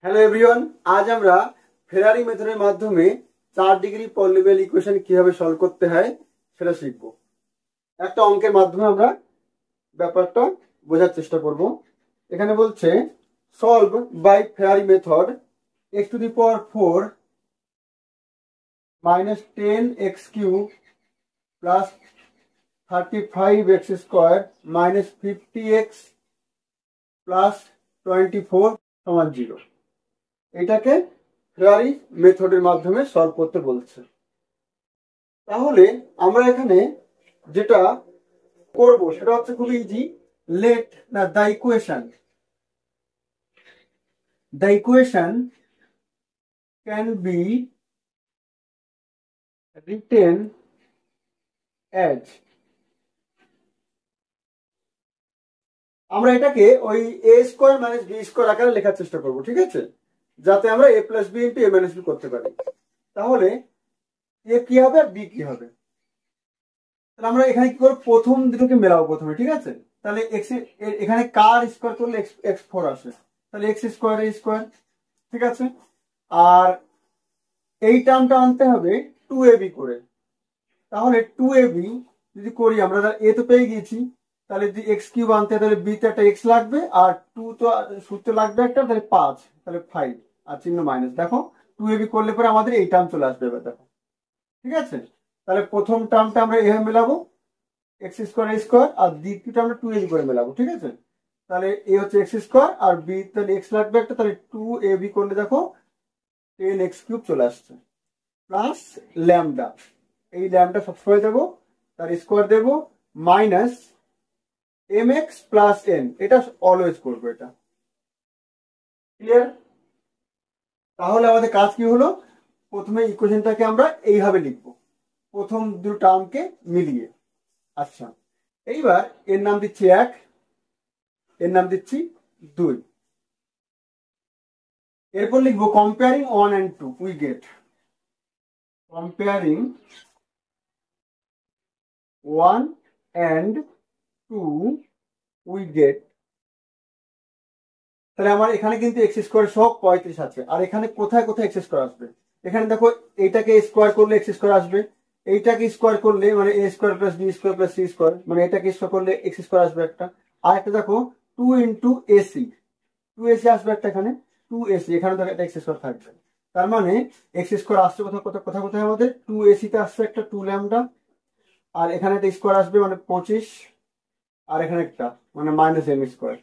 Hello everyone, আজ আমরা ফেরারি মেথডের মাধ্যমে 4 ডিগ্রি পলিনোমিয়াল ইকুয়েশন কিভাবে সলভ করতে হয় সেটা শিখব। একটা অঙ্কের মাধ্যমে আমরা ব্যাপারটা বোঝার চেষ্টা করব। এখানে বলছে solve by Ferrari method x to the power 4 minus 10x cube plus 35x square minus 50x plus 24 সমান 0। এটাকে ফেরারি মেথডের মাধ্যমে সলভ করতে বলছে। তাহলে আমরা এখানে যেটা করব সেটা হচ্ছে খুব ইজি। লেট না the equation can be written as, আমরা এটাকে ওই এ স্কোয়ার মাইনাস বি স্কোয়ার আকারে লেখার চেষ্টা করব, ঠিক আছে, যাতে আমরা এ প্লাস বি ইন্টু এ মাইনাস বি করতে পারি। তাহলে এ কি হবে আর বি কি হবে, তাহলে আমরা এখানে কি করবো, প্রথম দুটোকে মেলাবো প্রথমে, ঠিক আছে। তাহলে এক্স এখানে কার স্কোয়ার করলে এক্স 4 আসে, তাহলে এক্স স্কোয়ার এ স্কোয়ার, ঠিক আছে। আর এই টার্মটা আনতে হবে 2ab করে। তাহলে 2ab যদি করি আমরা, এ তো পেয়ে গিয়েছি, তাহলে যদি এক্স কিউব আনতে হয় তাহলে বিতে একটা এক্স লাগবে, আর 2 তো সূত্র লাগবে একটা, তাহলে 5, তাহলে 5 আর চিহ্ন মাইনাস। দেখো 2ab করলে পরে আমাদের এই টার্ম চলে আসবে এবার, দেখো, ঠিক আছে। তাহলে প্রথম টার্মটা আমরা এভাবে মেলাবো এক্স স্কোয়ার এ স্কোয়ার, আর দ্বিতীয়টা আমরা 2ab করে মেলাবো, ঠিক আছে। তাহলে এ হচ্ছে এক্স স্কোয়ার আর বি তাহলে এক্স লাগবে একটা, তাহলে 2ab করলে দেখো 10x কিউব চলে আসছে প্লাস ল্যামডা, এই ল্যামডা সবসময় দেবো, তার স্কোয়ার দেবো মাইনাস mx প্লাস n, এটা অলওয়েজ করবো, এটা ক্লিয়ার। তাহলে আমাদের কাজ কি হলো, প্রথমে ইকুয়েশনটাকে আমরা এইভাবে লিখবো, প্রথম দুটো টার্মকে মিলিয়ে। আচ্ছা, এইবার এর নাম দিচ্ছি 1, এর নাম দিচ্ছি 2। এরপর লিখবো comparing 1 and 2 we get, comparing 1 and 2 we get. তাহলে আমার এখানে কিন্তু এক্স স্কোয়ার সহ 35 আছে, আর এখানে কোথায় কোথায় এক্স স্কোয়ার আসবে, এখানে দেখো এইটাকে স্কোয়ার করলে এক্স স্কোয়ার আসবে, এইটাকে স্কোয়ার করলে মানে a square plus b square plus c square, মানে এটাকে স্কোয়ার করলে এক্স স্কোয়ার আসবে একটা, আর একটা দেখো 2 ইন্টু এসি, 2ac আসবে একটা, এখানে 2ac, এখানে দেখো একটা এক্স স্কোয়ার থাকবে। তার মানে এক্স স্কোয়ার আসছে কোথাও কোথাও কোথায় কোথায় আমাদের 2ac তে আসছে একটা 2 ল্যামডা, আর এখানে একটা স্কোয়ার আসবে মানে 25, আর এখানে একটা মানে মাইনাস এম স্কোয়ার,